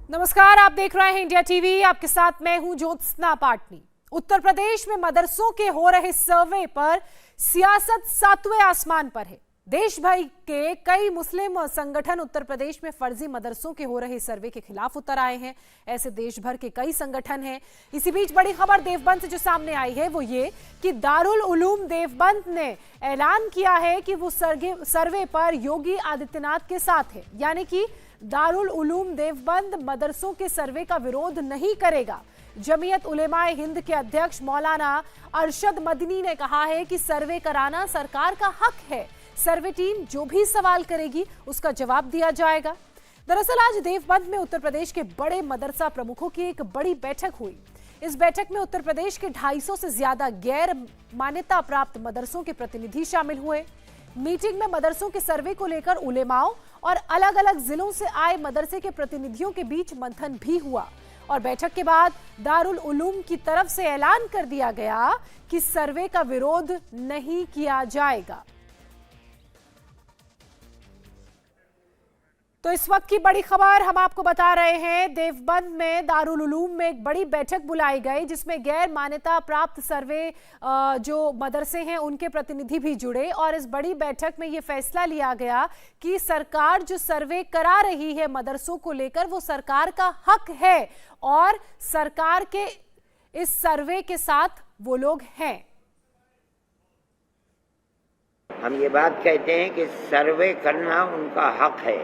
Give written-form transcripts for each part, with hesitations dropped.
नमस्कार, आप देख रहे हैं इंडिया टीवी। आपके साथ मैं हूं ज्योत्सना पाटनी। उत्तर प्रदेश में मदरसों के हो रहे सर्वे पर सियासत सातवें आसमान पर है। देश भर के कई मुस्लिम संगठन उत्तर प्रदेश में फर्जी मदरसों के हो रहे सर्वे के खिलाफ उतर आए हैं। ऐसे देश भर के कई संगठन हैं। इसी बीच बड़ी खबर देवबंद से जो सामने आई है वो ये कि दारुल उलूम देवबंद ने ऐलान किया है कि वो सर्वे पर योगी आदित्यनाथ के साथ है, यानी कि दारुल उलूम देवबंद मदरसों के सर्वे का विरोध नहीं करेगा। जमीयत उलेमाए हिंद के अध्यक्ष मौलाना अरशद मदनी ने कहा है कि सर्वे कराना सरकार का हक है। सर्वे टीम जो भी सवाल करेगी उसका जवाब दिया जाएगा। दरअसल आज देवबंद में उत्तर प्रदेश के बड़े मदरसा प्रमुखों की एक बड़ी बैठक हुई। इस बैठक में उत्तर प्रदेश के 250 से ज्यादा गैर मान्यता प्राप्त मदरसों के प्रतिनिधि शामिल हुए। मीटिंग में मदरसों के सर्वे को लेकर उलेमाओं और अलग अलग जिलों से आए मदरसे के प्रतिनिधियों के बीच मंथन भी हुआ और बैठक के बाद दारुल उलूम की तरफ से ऐलान कर दिया गया कि सर्वे का विरोध नहीं किया जाएगा। तो इस वक्त की बड़ी खबर हम आपको बता रहे हैं। देवबंद में दारुल उलूम में एक बड़ी बैठक बुलाई गई जिसमें गैर मान्यता प्राप्त सर्वे जो मदरसे हैं उनके प्रतिनिधि भी जुड़े और इस बड़ी बैठक में ये फैसला लिया गया कि सरकार जो सर्वे करा रही है मदरसों को लेकर वो सरकार का हक है और सरकार के इस सर्वे के साथ वो लोग हैं। हम ये बात कहते हैं कि सर्वे करना उनका हक है।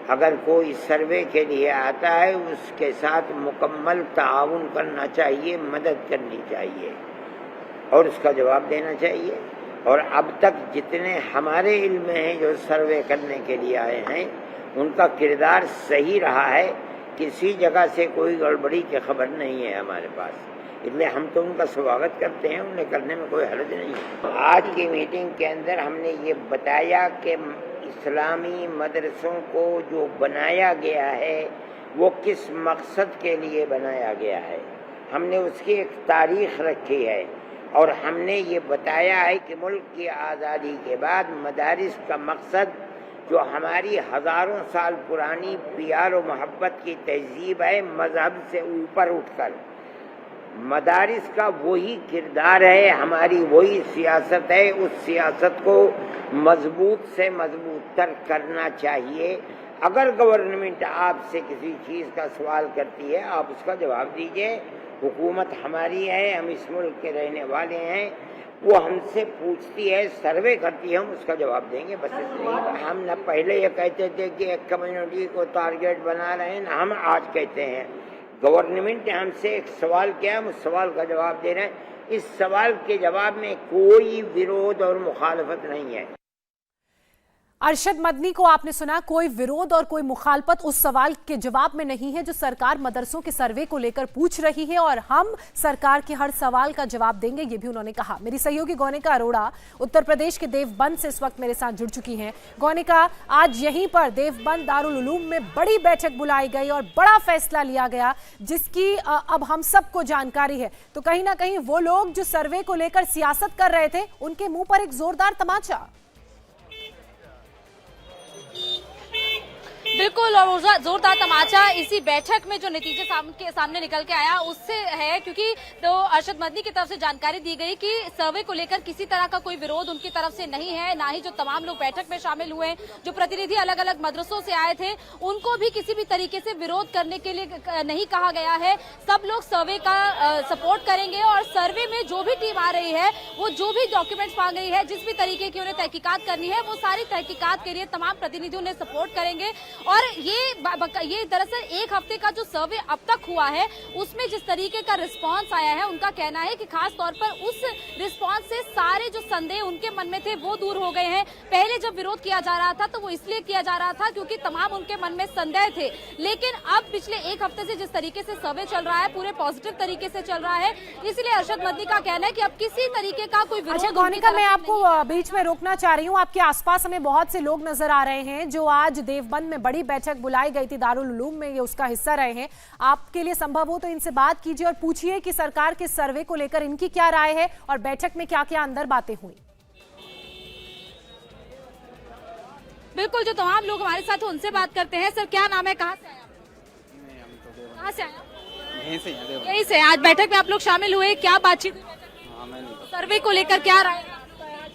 अगर कोई सर्वे के लिए आता है उसके साथ मुकम्मल ताउन करना चाहिए, मदद करनी चाहिए और उसका जवाब देना चाहिए। और अब तक जितने हमारे इल्म में हैं जो सर्वे करने के लिए आए हैं उनका किरदार सही रहा है। किसी जगह से कोई गड़बड़ी की खबर नहीं है हमारे पास, इसलिए हम तो उनका स्वागत करते हैं, उन्हें करने में कोई हर्ज नहीं है। आज की मीटिंग के अंदर हमने ये बताया कि इस्लामी मदरसों को जो बनाया गया है वो किस मकसद के लिए बनाया गया है। हमने उसकी एक तारीख रखी है और हमने ये बताया है कि मुल्क की आज़ादी के बाद मदारिस का मकसद जो हमारी हज़ारों साल पुरानी प्यार और मोहब्बत की तहजीब है, मज़हब से ऊपर उठकर मदारिस का वही किरदार है, हमारी वही सियासत है। उस सियासत को मजबूत से मजबूत तर करना चाहिए। अगर गवर्नमेंट आपसे किसी चीज़ का सवाल करती है आप उसका जवाब दीजिए। हुकूमत हमारी है, हम इस मुल्क के रहने वाले हैं, वो हमसे पूछती है, सर्वे करती है, हम उसका जवाब देंगे। बस इतनी। हम न पहले ये कहते थे कि एक कम्युनिटी को टारगेट बना रहे हैं, न हम आज कहते हैं। गवर्नमेंट ने हमसे एक सवाल किया, हम उस सवाल का जवाब दे रहे हैं। इस सवाल के जवाब में कोई विरोध और मुखालफत नहीं है। अरशद मदनी को आपने सुना, कोई विरोध और कोई मुखालफत उस सवाल के जवाब में नहीं है जो सरकार मदरसों के सर्वे को लेकर पूछ रही है और हम सरकार के हर सवाल का जवाब देंगे, ये भी उन्होंने कहा। मेरी सहयोगी गौनिका अरोड़ा उत्तर प्रदेश के देवबंद से इस वक्त मेरे साथ जुड़ चुकी हैं। गौनिका, आज यहीं पर देवबंद दारुल उलूम में बड़ी बैठक बुलाई गई और बड़ा फैसला लिया गया जिसकी अब हम सबको जानकारी है। तो कहीं ना कहीं वो लोग जो सर्वे को लेकर सियासत कर रहे थे उनके मुंह पर एक जोरदार तमाचा। बिल्कुल, और जोरदार तमाचा इसी बैठक में जो नतीजे सामने निकल के आया उससे है, क्योंकि तो अरशद मदनी की तरफ से जानकारी दी गई कि सर्वे को लेकर किसी तरह का कोई विरोध उनकी तरफ से नहीं है, ना ही जो तमाम लोग बैठक में शामिल हुए, जो प्रतिनिधि अलग अलग मदरसों से आए थे उनको भी किसी भी तरीके से विरोध करने के लिए नहीं कहा गया है। सब लोग सर्वे का सपोर्ट करेंगे और सर्वे में जो भी टीम आ रही है वो जो भी डॉक्यूमेंट्स मांग रही है, जिस भी तरीके की उन्हें तहकीकात करनी है, वो सारी तहकीकात के लिए तमाम प्रतिनिधि उन्हें सपोर्ट करेंगे। और ये दरअसल एक हफ्ते का जो सर्वे अब तक हुआ है उसमें जिस तरीके का रिस्पांस आया है, उनका कहना है कि खास तौर पर उस रिस्पांस से सारे जो संदेह उनके मन में थे वो दूर हो गए हैं। पहले जब विरोध किया जा रहा था तो वो इसलिए किया जा रहा था क्योंकि तमाम उनके मन में संदेह थे, लेकिन अब पिछले एक हफ्ते से जिस तरीके से सर्वे चल रहा है पूरे पॉजिटिव तरीके से चल रहा है, इसलिए अरशद मदनी का कहना है कि अब किसी तरीके का कोई विरोध। अच्छा गौनिका, मैं आपको बीच में रोकना चाह रही हूँ। आपके आसपास हमें बहुत से लोग नजर आ रहे हैं जो आज देवबंद में बड़ी बैठक बुलाई गई थी दारुल उलूम में, ये उसका हिस्सा रहे हैं। आपके लिए संभव हो तो इनसे बात कीजिए और पूछिए कि सरकार के सर्वे को लेकर इनकी क्या राय है और बैठक में क्या क्या अंदर बातें हुई। बिल्कुल, जो तमाम लोग हमारे साथ उनसे बात करते हैं। सर, क्या नाम है, कहाँ से आए आप? कहाँ से आए? यहीं से हैं देवबंद। यहीं से। आज बैठक में आप लोग शामिल हुए, क्या बातचीत हुई? हाँ मैं नहीं, सर्वे को लेकर क्या राय है?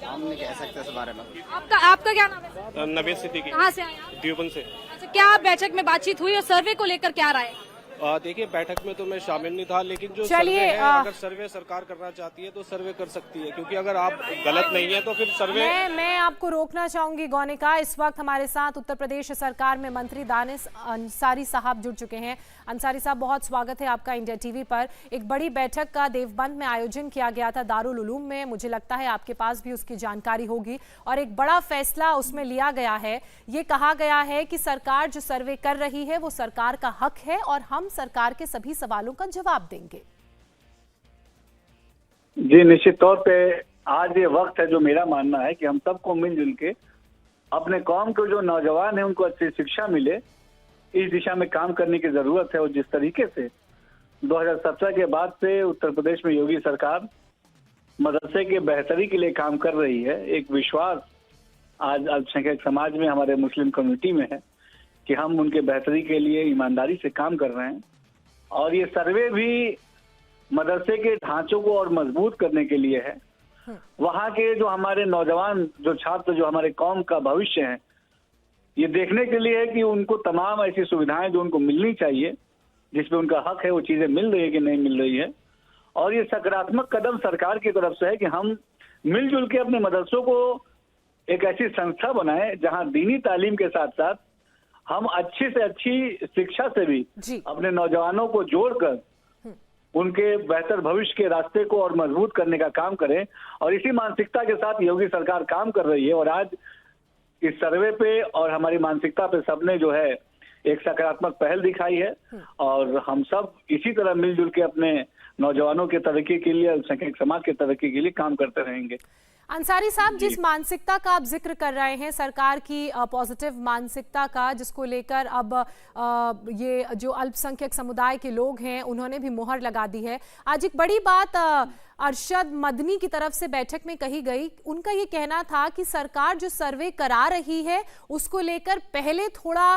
हम नहीं कह सकते इस बारे में। आपका क्या नाम है? नबीद सिद्दीकी, कहाँ से आए आप? देवबंद से। अच्छा, क्या बैठक में बातचीत हुई और सर्वे को लेकर क्या राय है? देखिए, बैठक में तो मैं शामिल नहीं था, लेकिन जो चलिए, सर्वे है, अगर सर्वे सरकार करना चाहती है तो सर्वे कर सकती है, क्योंकि अगर आप गलत नहीं है तो फिर सर्वे। मैं आपको रोकना चाहूंगी गौनिका। इस वक्त हमारे साथ उत्तर प्रदेश सरकार में मंत्री दानिश अंसारी साहब जुड़ चुके हैं। अंसारी साहब, बहुत स्वागत है आपका इंडिया टीवी पर। एक बड़ी बैठक का देवबंद में आयोजन किया गया था, दारुल उलूम में। मुझे लगता है आपके पास भी उसकी जानकारी होगी, और एक बड़ा फैसला उसमें लिया गया है। ये कहा गया है कि सरकार जो सर्वे कर रही है वो सरकार का हक है, और हम सरकार के सभी सवालों का जवाब देंगे। जी, निश्चित तौर पे आज ये वक्त है, जो मेरा मानना है कि हम सबको मिलजुल के अपने कौम के जो नौजवान हैं उनको अच्छी शिक्षा मिले, इस दिशा में काम करने की जरूरत है। और जिस तरीके से 2017 के बाद से उत्तर प्रदेश में योगी सरकार मदरसे के बेहतरी के लिए काम कर रही है, एक विश्वास आज अल्पसंख्यक समाज में, हमारे मुस्लिम कम्युनिटी में है कि हम उनके बेहतरी के लिए ईमानदारी से काम कर रहे हैं। और ये सर्वे भी मदरसे के ढांचों को और मजबूत करने के लिए है। वहाँ के जो हमारे नौजवान, जो छात्र, जो हमारे कौम का भविष्य है, ये देखने के लिए है कि उनको तमाम ऐसी सुविधाएं जो उनको मिलनी चाहिए, जिसमें उनका हक है, वो चीजें मिल रही है कि नहीं मिल रही है। और ये सकारात्मक कदम सरकार की तरफ से है कि हम मिलजुल के अपने मदरसों को एक ऐसी संस्था बनाएं जहां दीनी तालीम के साथ साथ हम अच्छी से अच्छी शिक्षा से भी अपने नौजवानों को जोड़कर उनके बेहतर भविष्य के रास्ते को और मजबूत करने का काम करें। और इसी मानसिकता के साथ योगी सरकार काम कर रही है। और आज इस सर्वे पे और हमारी मानसिकता पे सबने जो है एक सकारात्मक पहल दिखाई है, और हम सब इसी तरह मिलजुल के अपने नौजवानों के तरक्की के लिए, अल्पसंख्यक समाज के तरक्की के लिए काम करते रहेंगे। अंसारी साहब, जिस मानसिकता का आप जिक्र कर रहे हैं, सरकार की पॉजिटिव मानसिकता का, जिसको लेकर अब ये जो अल्पसंख्यक समुदाय के लोग हैं उन्होंने भी मुहर लगा दी है। आज एक बड़ी बात अरशद मदनी की तरफ से बैठक में कही गई। उनका ये कहना था कि सरकार जो सर्वे करा रही है उसको लेकर पहले थोड़ा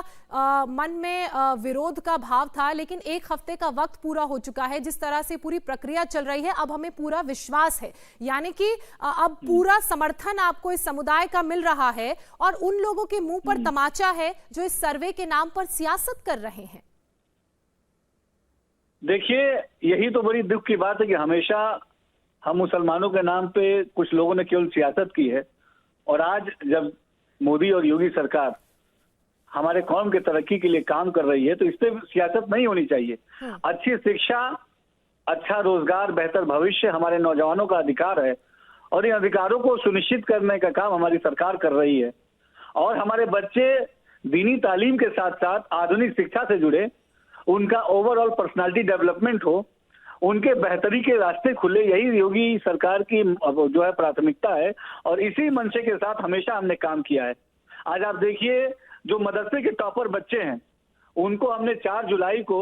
मन में विरोध का भाव था, लेकिन एक हफ्ते का वक्त पूरा हो चुका है। जिस तरह से पूरी प्रक्रिया चल रही है, अब हमें पूरा विश्वास है, यानी कि अब पूरा समर्थन आपको इस समुदाय का मिल रहा है, और उन लोगों के मुंह पर तमाचा है जो इस सर्वे के नाम पर सियासत कर रहे हैं। देखिए, यही तो बड़ी दुख की बात है कि हमेशा हम मुसलमानों के नाम पे कुछ लोगों ने केवल सियासत की है। और आज जब मोदी और योगी सरकार हमारे कौम के तरक्की के लिए काम कर रही है, तो इस पे सियासत नहीं होनी चाहिए। अच्छी शिक्षा, अच्छा रोजगार, बेहतर भविष्य हमारे नौजवानों का अधिकार है, और इन अधिकारों को सुनिश्चित करने का काम हमारी सरकार कर रही है। और हमारे बच्चे दीनी तालीम के साथ साथ आधुनिक शिक्षा से जुड़े, उनका ओवरऑल पर्सनालिटी डेवलपमेंट हो, उनके बेहतरी के रास्ते खुले, यही योगी सरकार की जो है प्राथमिकता है। और इसी मंशे के साथ हमेशा हमने काम किया है। आज आप देखिए, जो मदरसे के टॉपर बच्चे हैं उनको हमने 4 जुलाई को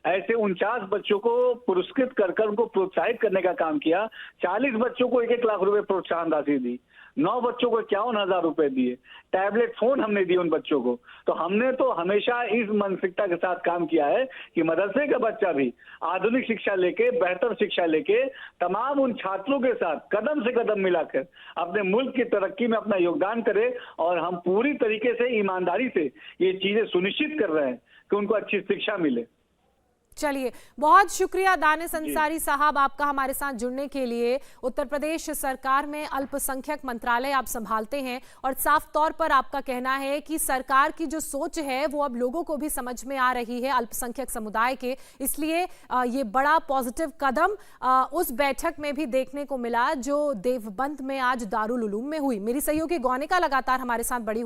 ऐसे 49 बच्चों को पुरस्कृत कर उनको प्रोत्साहित करने का काम किया। 40 बच्चों को 1-1 लाख रुपए प्रोत्साहन राशि दी, 9 बच्चों को 51,000 रुपए दिए, टैबलेट फोन हमने दिए उन बच्चों को। तो हमने तो हमेशा इस मानसिकता के साथ काम किया है कि मदरसे का बच्चा भी आधुनिक शिक्षा लेके, बेहतर शिक्षा लेके, तमाम उन छात्रों के साथ कदम से कदम मिलाकर अपने मुल्क की तरक्की में अपना योगदान करे। और हम पूरी तरीके से ईमानदारी से ये चीजें सुनिश्चित कर रहे हैं कि उनको अच्छी शिक्षा मिले। चलिए, बहुत शुक्रिया दानिश अंसारी साहब आपका हमारे साथ जुड़ने के लिए। उत्तर प्रदेश सरकार में अल्पसंख्यक मंत्रालय आप संभालते हैं, और साफ तौर पर आपका कहना है कि सरकार की जो सोच है वो अब लोगों को भी समझ में आ रही है, अल्पसंख्यक समुदाय के। इसलिए ये बड़ा पॉजिटिव कदम उस बैठक में भी देखने को मिला जो देवबंद में आज दारुल उलूम में हुई। मेरी सहयोगी गौनिका लगातार हमारे साथ बनी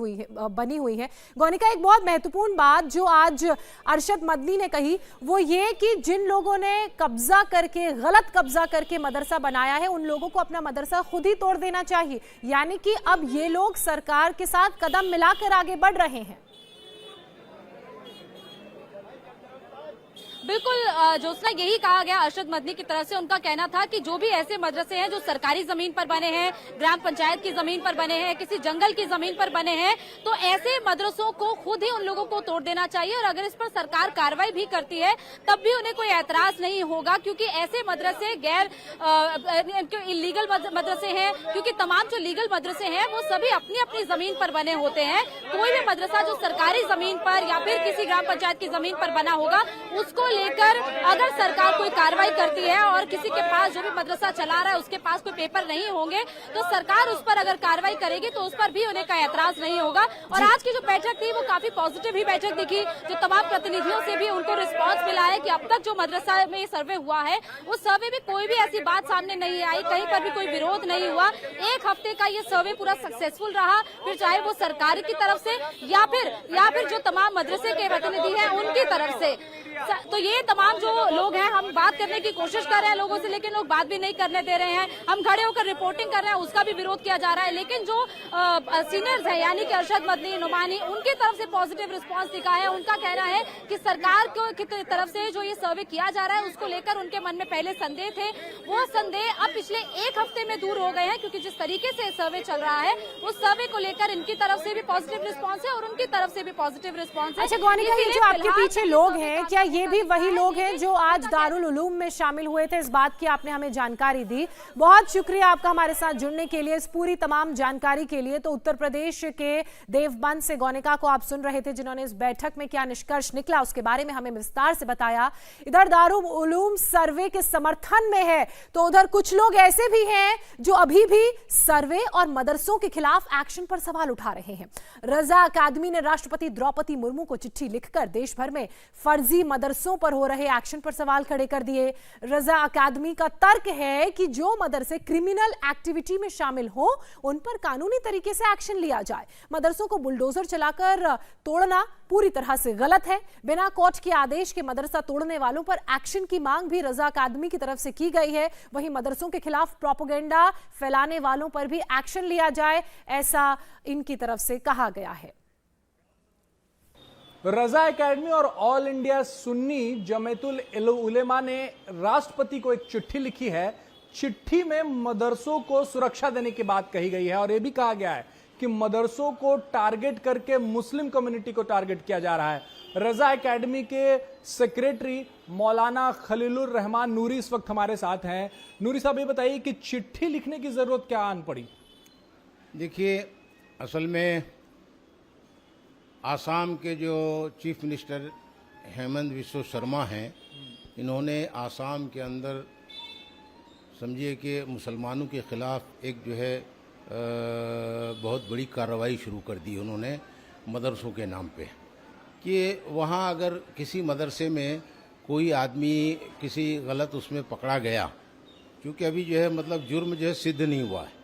हुई है। गौनिका, एक बहुत महत्वपूर्ण बात जो आज अरशद मदनी ने कही वो ये कि जिन लोगों ने कब्जा करके, गलत कब्जा करके मदरसा बनाया है, उन लोगों को अपना मदरसा खुद ही तोड़ देना चाहिए। यानी कि अब ये लोग सरकार के साथ कदम मिलाकर आगे बढ़ रहे हैं। बिल्कुल ज्योत्सना, यही कहा गया अरशद मदनी की तरफ से। उनका कहना था कि जो भी ऐसे मदरसे हैं जो सरकारी जमीन पर बने हैं, ग्राम पंचायत की जमीन पर बने हैं, किसी जंगल की जमीन पर बने हैं, तो ऐसे मदरसों को खुद ही उन लोगों को तोड़ देना चाहिए। और अगर इस पर सरकार कार्रवाई भी करती है तब भी उन्हें कोई ऐतराज नहीं होगा, क्योंकि ऐसे मदरसे गैर इलीगल मदरसे हैं। क्योंकि तमाम जो लीगल मदरसे हैं वो सभी अपनी अपनी जमीन पर बने होते हैं। कोई भी मदरसा जो सरकारी जमीन पर या फिर किसी ग्राम पंचायत की जमीन पर बना होगा, उसको लेकर अगर सरकार कोई कार्रवाई करती है और किसी के पास, जो भी मदरसा चला रहा है उसके पास कोई पेपर नहीं होंगे, तो सरकार उस पर अगर कार्रवाई करेगी तो उस पर भी उन्हें कोई ऐतराज नहीं होगा। और आज की जो बैठक थी वो काफी पॉजिटिव ही बैठक दिखी। जो तमाम प्रतिनिधियों से भी उनको रिस्पांस मिला है कि अब तक जो मदरसा में सर्वे हुआ है उस सर्वे में कोई भी ऐसी बात सामने नहीं आई, कहीं पर भी कोई विरोध नहीं हुआ। एक हफ्ते का ये सर्वे पूरा सक्सेसफुल रहा, फिर चाहे वो सरकार की तरफ से या फिर जो तमाम मदरसे के प्रतिनिधि हैं उनकी तरफ से। तो ये तमाम जो लोग हैं, हम बात करने की कोशिश कर रहे हैं लोगों से, लेकिन लोग बात भी नहीं करने दे रहे हैं। हम खड़े होकर रिपोर्टिंग कर रहे हैं, उसका भी विरोध किया जा रहा है। लेकिन जो सीनियर्स हैं यानी कि अरशद मदनी, नुमानी, उनकी तरफ से पॉजिटिव रिस्पांस दिखा है। उनका कहना है कि सरकार की तरफ से जो ये सर्वे किया जा रहा है उसको लेकर उनके मन में पहले संदेह थे, वो संदेह अब पिछले एक हफ्ते में दूर हो गए हैं। क्योंकि जिस तरीके से सर्वे चल रहा है उस सर्वे को लेकर इनकी तरफ से भी पॉजिटिव रिस्पांस है और उनकी तरफ से भी पॉजिटिव रिस्पांस है। अच्छा गौनिका, ये जो आपके पीछे लोग हैं, क्या ये भी वही लोग हैं जो आज दारुल उलूम में शामिल हुए थे? इस बात की आपने हमें जानकारी दी, बहुत शुक्रिया आपका हमारे साथ जुड़ने के लिए, इस पूरी तमाम जानकारी के लिए। तो उत्तर प्रदेश के देवबंद से गौनिका को आप सुन रहे थे, जिन्होंने इस बैठक में क्या निष्कर्ष निकला उसके बारे में हमें विस्तार से बताया। इधर दारुल उलूम सर्वे के समर्थन में है, तो उधर कुछ लोग ऐसे भी हैं जो अभी भी सर्वे और मदरसों के खिलाफ एक्शन पर सवाल उठा रहे हैं। रजा अकादमी ने राष्ट्रपति द्रौपदी मुर्मू को चिट्ठी लिखकर देश भर में फर्जी मदरसों पर हो रहे एक्शन पर सवाल खड़े कर दिए। रजा अकादमी का तर्क है कि जो मदरसे क्रिमिनल एक्टिविटी में शामिल हो उन पर कानूनी तरीके से एक्शन लिया जाए। मदरसों को बुलडोजर चलाकर तोड़ना पूरी तरह से गलत है। बिना कोर्ट के आदेश के मदरसा तोड़ने वालों पर एक्शन की मांग भी रजा अकादमी की तरफ से की गई है। वहीं मदरसों के खिलाफ प्रोपेगेंडा फैलाने वालों पर भी एक्शन लिया जाए, ऐसा इनकी तरफ से कहा गया है। रजा एकेडमी और ऑल इंडिया सुन्नी जमीयतुल उलेमा ने राष्ट्रपति को एक चिट्ठी लिखी है। चिट्ठी में मदरसों को सुरक्षा देने की बात कही गई है और यह भी कहा गया है कि मदरसों को टारगेट करके मुस्लिम कम्युनिटी को टारगेट किया जा रहा है। रजा एकेडमी के सेक्रेटरी मौलाना खलीलुर रहमान नूरी इस वक्त हमारे साथ हैं। नूरी साहब, ये बताइए कि चिट्ठी लिखने की जरूरत क्या आन पड़ी? देखिए, असल में आसाम के जो चीफ मिनिस्टर हेमंत बिस्वा शर्मा हैं, इन्होंने आसाम के अंदर समझिए कि मुसलमानों के ख़िलाफ़ एक जो है बहुत बड़ी कार्रवाई शुरू कर दी उन्होंने मदरसों के नाम पे, कि वहाँ अगर किसी मदरसे में कोई आदमी किसी गलत उसमें पकड़ा गया, क्योंकि अभी जो है मतलब जुर्म जो है सिद्ध नहीं हुआ है,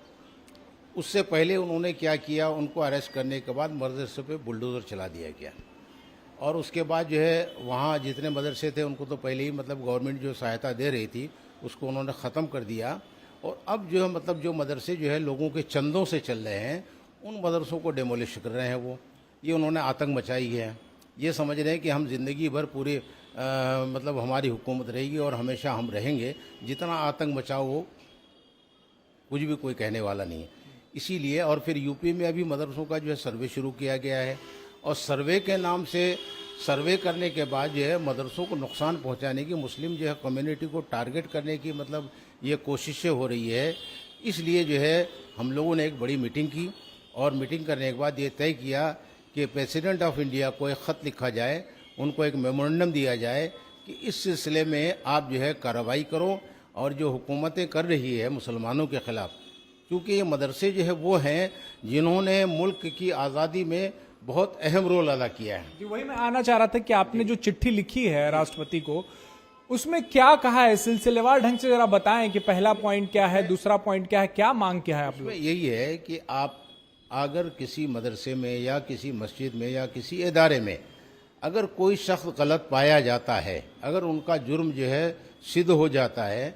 उससे पहले उन्होंने क्या किया, उनको अरेस्ट करने के बाद मदरसे पे बुलडोज़र चला दिया गया। और उसके बाद जो है वहाँ जितने मदरसे थे उनको तो पहले ही मतलब गवर्नमेंट जो सहायता दे रही थी उसको उन्होंने ख़त्म कर दिया। और अब जो है मतलब जो मदरसे जो है लोगों के चंदों से चल रहे हैं, उन मदरसों को डेमोलिश कर रहे हैं वो। ये उन्होंने आतंक मचाई है। ये समझ रहे हैं कि हम ज़िंदगी भर पूरे मतलब हमारी हुकूमत रहेगी और हमेशा हम रहेंगे, जितना आतंक मचाओ वो कुछ भी कोई कहने वाला नहीं है। इसीलिए और फिर यूपी में अभी मदरसों का जो है सर्वे शुरू किया गया है और सर्वे के नाम से सर्वे करने के बाद जो है मदरसों को नुकसान पहुंचाने की, मुस्लिम जो है कम्युनिटी को टारगेट करने की मतलब ये कोशिशें हो रही है। इसलिए जो है हम लोगों ने एक बड़ी मीटिंग की और मीटिंग करने के बाद ये तय किया कि प्रेसिडेंट ऑफ इंडिया को एक ख़त लिखा जाए, उनको एक मेमोरेंडम दिया जाए कि इस सिलसिले में आप जो है कार्रवाई करो और जो हुकूमतें कर रही है मुसलमानों के ख़िलाफ़, क्योंकि ये मदरसे जो है वो हैं जिन्होंने मुल्क की आज़ादी में बहुत अहम रोल अदा किया है। जी, वही मैं आना चाह रहा था कि आपने जो चिट्ठी लिखी है राष्ट्रपति को, उसमें क्या कहा है, सिलसिलेवार ढंग से जरा बताएं कि पहला पॉइंट क्या है, दूसरा पॉइंट क्या है, क्या मांग क्या है आप लोग? यही है कि आप अगर किसी मदरसे में या किसी मस्जिद में या किसी इदारे में अगर कोई शख्स गलत पाया जाता है, अगर उनका जुर्म जो है सिद्ध हो जाता है,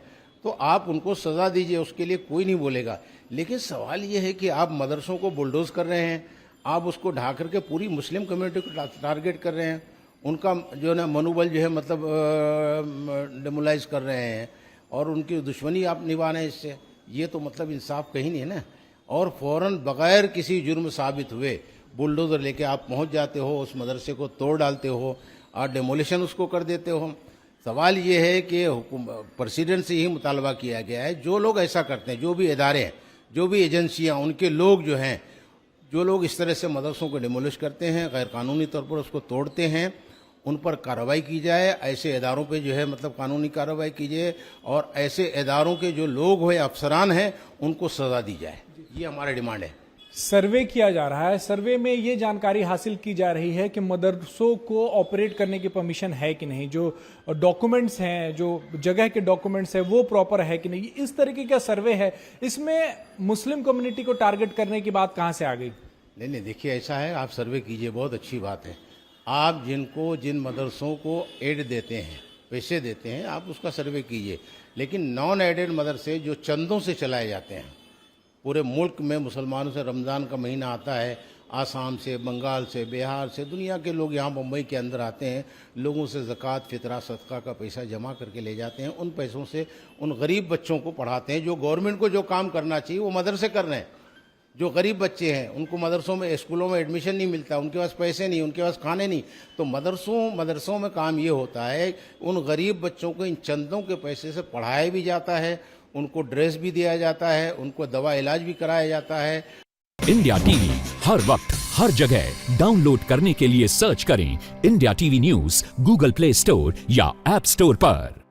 तो आप उनको सज़ा दीजिए, उसके लिए कोई नहीं बोलेगा। लेकिन सवाल ये है कि आप मदरसों को बुलडोज कर रहे हैं, आप उसको ढा करके पूरी मुस्लिम कम्युनिटी को टारगेट कर रहे हैं। उनका जो है ना मनोबल जो है मतलब डेमोलाइज कर रहे हैं और उनकी दुश्मनी आप निभा रहे हैं इससे, ये तो मतलब इंसाफ कहीं नहीं है ना। और फौरन बगैर किसी जुर्म साबित हुए बुलडोजर लेके आप पहुंच जाते हो, उस मदरसे को तोड़ डालते हो और डेमोलिशन उसको कर देते हो। सवाल ये है कि प्रेसिडेंट से ही मुतालबा किया गया है, जो लोग ऐसा करते हैं, जो भी इदारे हैं, जो भी एजेंसियां, उनके लोग जो हैं, जो लोग इस तरह से मदरसों को डिमोलिश करते हैं, गैर कानूनी तौर पर उसको तोड़ते हैं, उन पर कार्रवाई की जाए। ऐसे इदारों पे जो है मतलब कानूनी कार्रवाई कीजिए और ऐसे इदारों के जो लोग हो, अफसरान हैं, उनको सजा दी जाए। ये हमारा डिमांड है। सर्वे किया जा रहा है, सर्वे में ये जानकारी हासिल की जा रही है कि मदरसों को ऑपरेट करने की परमिशन है कि नहीं, जो डॉक्यूमेंट्स हैं, जो जगह के डॉक्यूमेंट्स हैं वो प्रॉपर है कि नहीं। इस तरीके का सर्वे है, इसमें मुस्लिम कम्युनिटी को टारगेट करने की बात कहां से आ गई? नहीं, देखिए ऐसा है, आप सर्वे कीजिए, बहुत अच्छी बात है। आप जिन मदरसों को एड देते हैं, पैसे देते हैं, आप उसका सर्वे कीजिए। लेकिन नॉन एडेड मदरसे जो चंदों से चलाए जाते हैं, पूरे मुल्क में मुसलमानों से रमज़ान का महीना आता है, आसाम से, बंगाल से, बिहार से, दुनिया के लोग यहाँ मुंबई के अंदर आते हैं, लोगों से ज़कात, फितरा, सदका का पैसा जमा करके ले जाते हैं। उन पैसों से उन गरीब बच्चों को पढ़ाते हैं। जो गवर्नमेंट को जो काम करना चाहिए वो मदरसे कर रहे हैं। जो गरीब बच्चे हैं उनको मदरसों में, स्कूलों में एडमिशन नहीं मिलता, उनके पास पैसे नहीं, उनके पास खाने नहीं, तो मदरसों में काम ये होता है, उन गरीब बच्चों को इन चंदों के पैसे से पढ़ाया भी जाता है, उनको ड्रेस भी दिया जाता है, उनको दवा इलाज भी कराया जाता है। इंडिया टीवी हर वक्त हर जगह डाउनलोड करने के लिए सर्च करें India TV news Google play store या ऐप स्टोर पर।